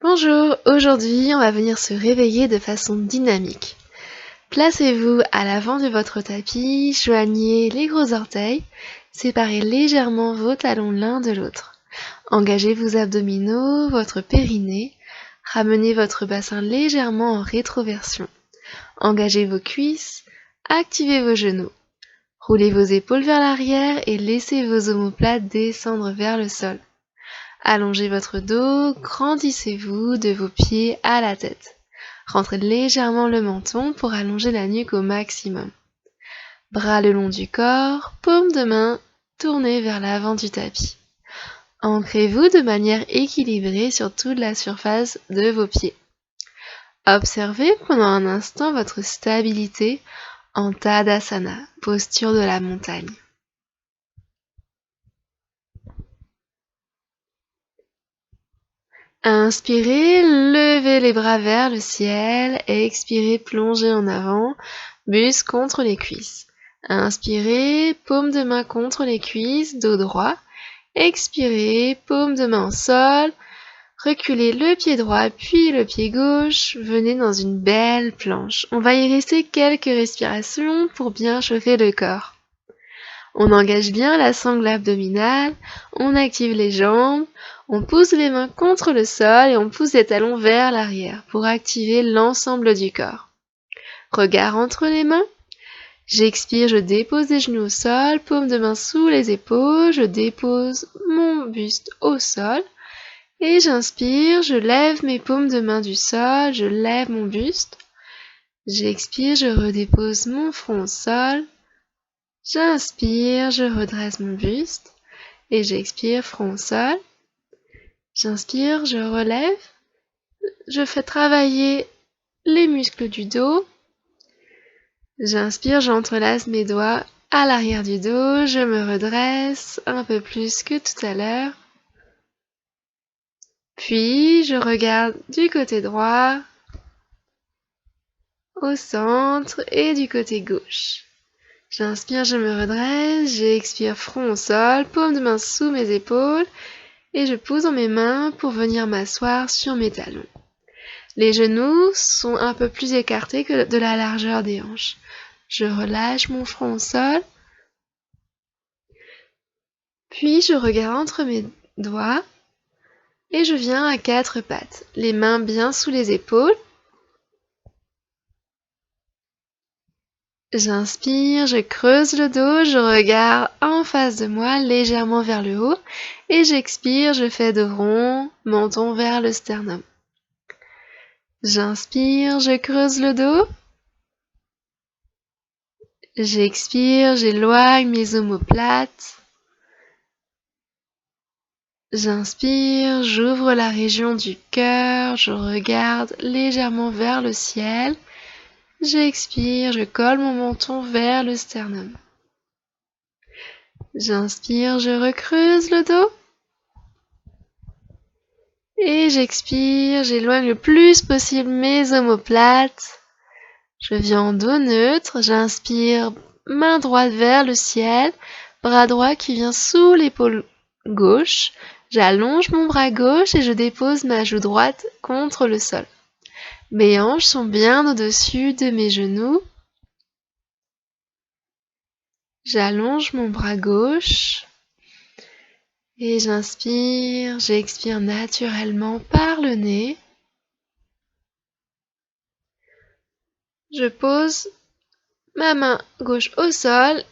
Bonjour, aujourd'hui on va venir se réveiller de façon dynamique. Placez-vous à l'avant de votre tapis, joignez les gros orteils, séparez légèrement vos talons l'un de l'autre. Engagez vos abdominaux, votre périnée, ramenez votre bassin légèrement en rétroversion. Engagez vos cuisses, activez vos genoux. Roulez vos épaules vers l'arrière et laissez vos omoplates descendre vers le sol. Allongez votre dos, grandissez-vous de vos pieds à la tête. Rentrez légèrement le menton pour allonger la nuque au maximum. Bras le long du corps, paume de main tournée vers l'avant du tapis. Ancrez-vous de manière équilibrée sur toute la surface de vos pieds. Observez pendant un instant votre stabilité en Tadasana, posture de la montagne. Inspirez, levez les bras vers le ciel. Expirez, plongez en avant, buste contre les cuisses. Inspirez, paume de main contre les cuisses, dos droit. Expirez, paume de main au sol. Reculez le pied droit puis le pied gauche. Venez dans une belle planche. On va y rester quelques respirations pour bien chauffer le corps. On engage bien la sangle abdominale, on active les jambes, on pousse les mains contre le sol et on pousse les talons vers l'arrière pour activer l'ensemble du corps. Regard entre les mains. J'expire, je dépose les genoux au sol, paume de main sous les épaules, je dépose mon buste au sol. Et j'inspire, je lève mes paumes de main du sol, je lève mon buste. J'expire, je redépose mon front au sol. J'inspire, je redresse mon buste et j'expire, front au sol. J'inspire, je relève. Je fais travailler les muscles du dos. J'inspire, j'entrelace mes doigts à l'arrière du dos. Je me redresse un peu plus que tout à l'heure. Puis, je regarde du côté droit, au centre et du côté gauche. J'inspire, je me redresse, j'expire, front au sol, paume de main sous mes épaules et je pose dans mes mains pour venir m'asseoir sur mes talons. Les genoux sont un peu plus écartés que de la largeur des hanches. Je relâche mon front au sol, puis je regarde entre mes doigts et je viens à quatre pattes, les mains bien sous les épaules. J'inspire, je creuse le dos, je regarde en face de moi, légèrement vers le haut, et j'expire, je fais dos rond, menton vers le sternum. J'inspire, je creuse le dos. J'expire, j'éloigne mes omoplates. J'inspire, j'ouvre la région du cœur, je regarde légèrement vers le ciel. J'expire, je colle mon menton vers le sternum. J'inspire, je recreuse le dos. Et j'expire, j'éloigne le plus possible mes omoplates. Je viens en dos neutre, j'inspire, main droite vers le ciel, bras droit qui vient sous l'épaule gauche. J'allonge mon bras gauche et je dépose ma joue droite contre le sol. Mes hanches sont bien au-dessus de mes genoux. J'allonge mon bras gauche et j'inspire, j'expire naturellement par le nez. Je pose ma main gauche au sol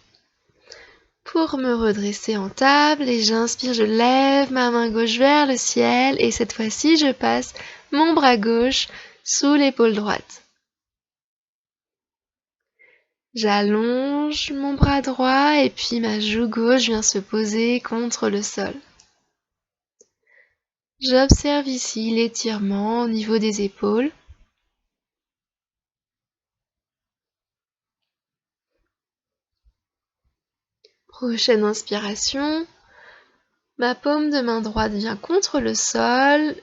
pour me redresser en table et j'inspire, je lève ma main gauche vers le ciel et cette fois-ci je passe mon bras gauche sous l'épaule droite. J'allonge mon bras droit et puis ma joue gauche vient se poser contre le sol. J'observe ici l'étirement au niveau des épaules. Prochaine inspiration, ma paume de main droite vient contre le sol,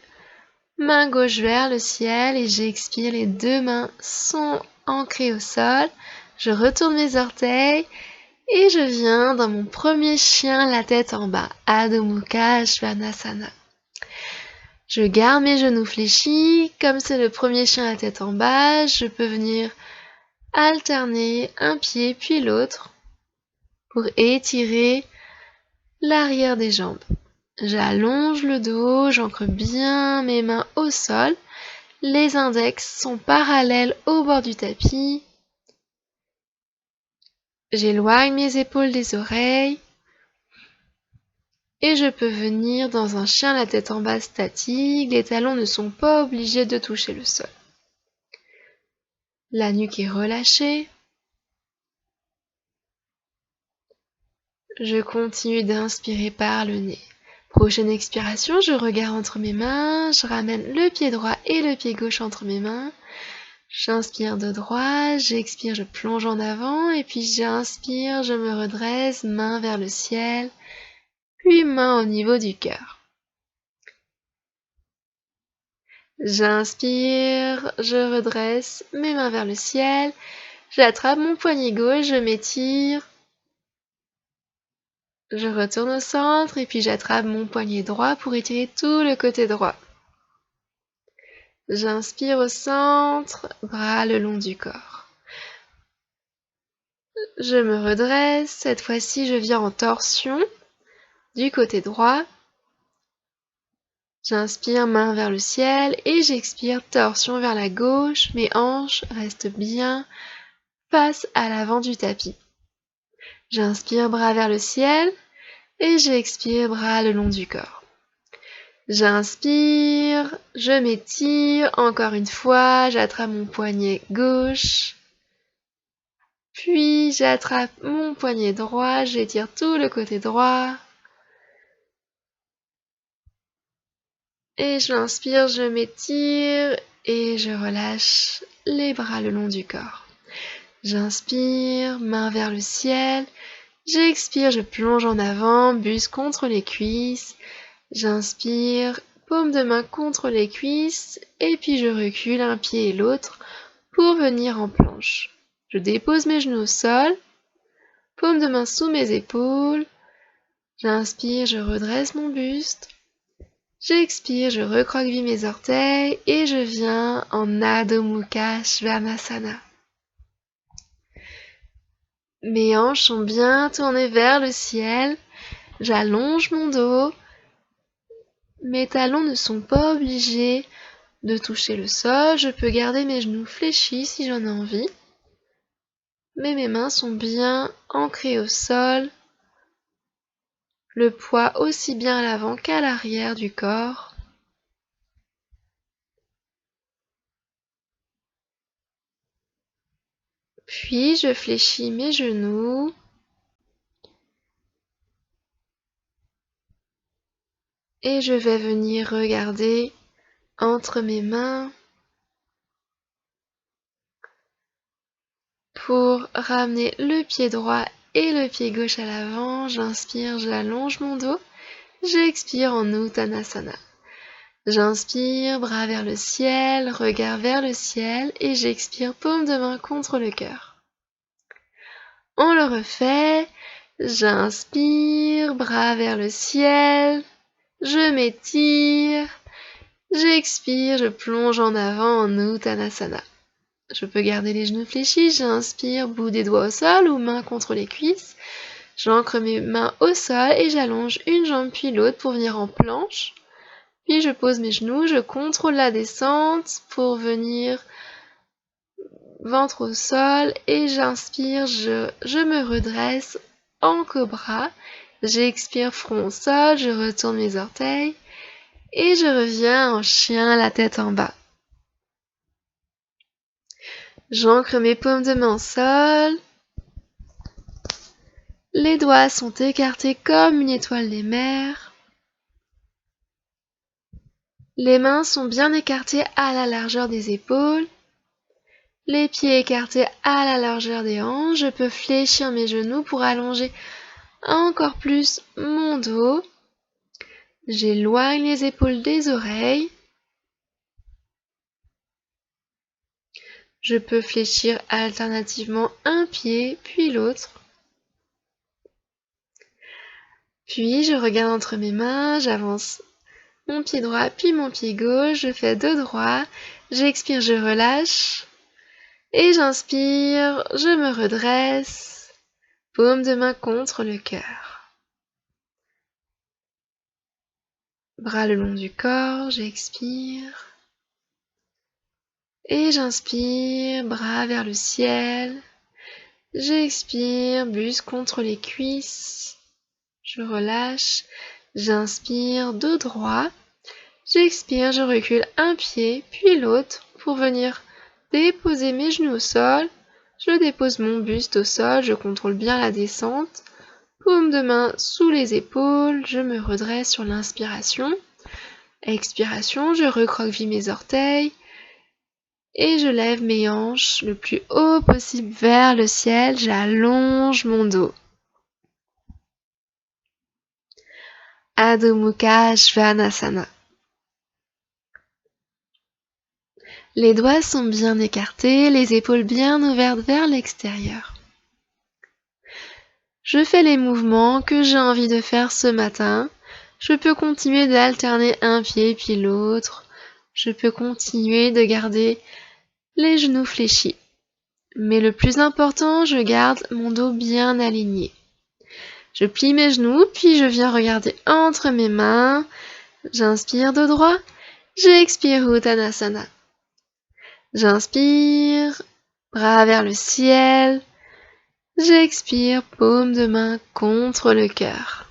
main gauche vers le ciel et j'expire, les deux mains sont ancrées au sol. Je retourne mes orteils et je viens dans mon premier chien, la tête en bas, Adho Mukha Svanasana. Je garde mes genoux fléchis, comme c'est le premier chien à tête en bas, je peux venir alterner un pied puis l'autre pour étirer l'arrière des jambes. J'allonge le dos, j'ancre bien mes mains au sol, les index sont parallèles au bord du tapis. J'éloigne mes épaules des oreilles et je peux venir dans un chien la tête en bas statique, les talons ne sont pas obligés de toucher le sol. La nuque est relâchée. Je continue d'inspirer par le nez. Prochaine expiration, je regarde entre mes mains, je ramène le pied droit et le pied gauche entre mes mains. J'inspire de droite, j'expire, je plonge en avant et puis j'inspire, je me redresse, main vers le ciel, puis main au niveau du cœur. J'inspire, je redresse mes mains vers le ciel, j'attrape mon poignet gauche, je m'étire, je retourne au centre et puis j'attrape mon poignet droit pour étirer tout le côté droit. J'inspire au centre, bras le long du corps. Je me redresse, cette fois-ci je viens en torsion du côté droit. J'inspire, main vers le ciel et j'expire, torsion vers la gauche. Mes hanches restent bien face à l'avant du tapis. J'inspire, bras vers le ciel et j'expire, bras le long du corps. J'inspire, je m'étire, encore une fois, j'attrape mon poignet gauche. Puis j'attrape mon poignet droit, j'étire tout le côté droit. Et j'inspire, je m'étire et je relâche les bras le long du corps. J'inspire, main vers le ciel. J'expire, je plonge en avant, buste contre les cuisses. J'inspire, paume de main contre les cuisses. Et puis je recule un pied et l'autre pour venir en planche. Je dépose mes genoux au sol. Paume de main sous mes épaules. J'inspire, je redresse mon buste. J'expire, je recroqueville mes orteils et je viens en Adho Mukha Svanasana. Mes hanches sont bien tournées vers le ciel. J'allonge mon dos. Mes talons ne sont pas obligés de toucher le sol. Je peux garder mes genoux fléchis si j'en ai envie. Mais mes mains sont bien ancrées au sol. Le poids aussi bien à l'avant qu'à l'arrière du corps. Puis je fléchis mes genoux. Et je vais venir regarder entre mes mains pour ramener le pied droit et le pied gauche à l'avant. J'inspire, j'allonge mon dos. J'expire en Uttanasana. J'inspire, bras vers le ciel, regard vers le ciel et j'expire, paume de main contre le cœur. On le refait. J'inspire, bras vers le ciel. Je m'étire. J'expire, je plonge en avant en Uttanasana. Je peux garder les genoux fléchis, j'inspire, bout des doigts au sol ou main contre les cuisses. J'ancre mes mains au sol et j'allonge une jambe puis l'autre pour venir en planche. Puis je pose mes genoux, je contrôle la descente pour venir ventre au sol et j'inspire, je me redresse en cobra. J'expire, front au sol, je retourne mes orteils et je reviens en chien, la tête en bas. J'ancre mes paumes de main au sol. Les doigts sont écartés comme une étoile des mers. Les mains sont bien écartées à la largeur des épaules. Les pieds écartés à la largeur des hanches. Je peux fléchir mes genoux pour allonger encore plus mon dos. J'éloigne les épaules des oreilles. Je peux fléchir alternativement un pied puis l'autre. Puis je regarde entre mes mains, j'avance mon pied droit puis mon pied gauche, je fais dos droit, j'expire, je relâche, et j'inspire, je me redresse, paume de main contre le cœur. Bras le long du corps, j'expire, et j'inspire, bras vers le ciel, j'expire, buste contre les cuisses, je relâche, j'inspire, dos droit, j'expire, je recule un pied, puis l'autre, pour venir déposer mes genoux au sol. Je dépose mon buste au sol, je contrôle bien la descente. Paume de main sous les épaules, je me redresse sur l'inspiration. Expiration, je recroqueville mes orteils. Et je lève mes hanches le plus haut possible vers le ciel, j'allonge mon dos. Adho Mukha Svanasana. Les doigts sont bien écartés, les épaules bien ouvertes vers l'extérieur. Je fais les mouvements que j'ai envie de faire ce matin. Je peux continuer d'alterner un pied puis l'autre. Je peux continuer de garder les genoux fléchis. Mais le plus important, je garde mon dos bien aligné. Je plie mes genoux, puis je viens regarder entre mes mains. J'inspire dos droit, j'expire Uttanasana. J'inspire, bras vers le ciel. J'expire, paume de main contre le cœur.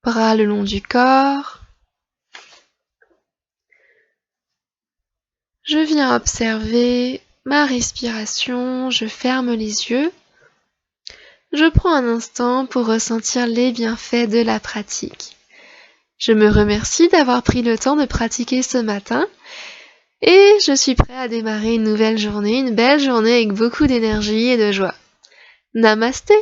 Bras le long du corps. Je viens observer ma respiration, je ferme les yeux. Je prends un instant pour ressentir les bienfaits de la pratique. Je me remercie d'avoir pris le temps de pratiquer ce matin et je suis prêt à démarrer une nouvelle journée, une belle journée avec beaucoup d'énergie et de joie. Namasté!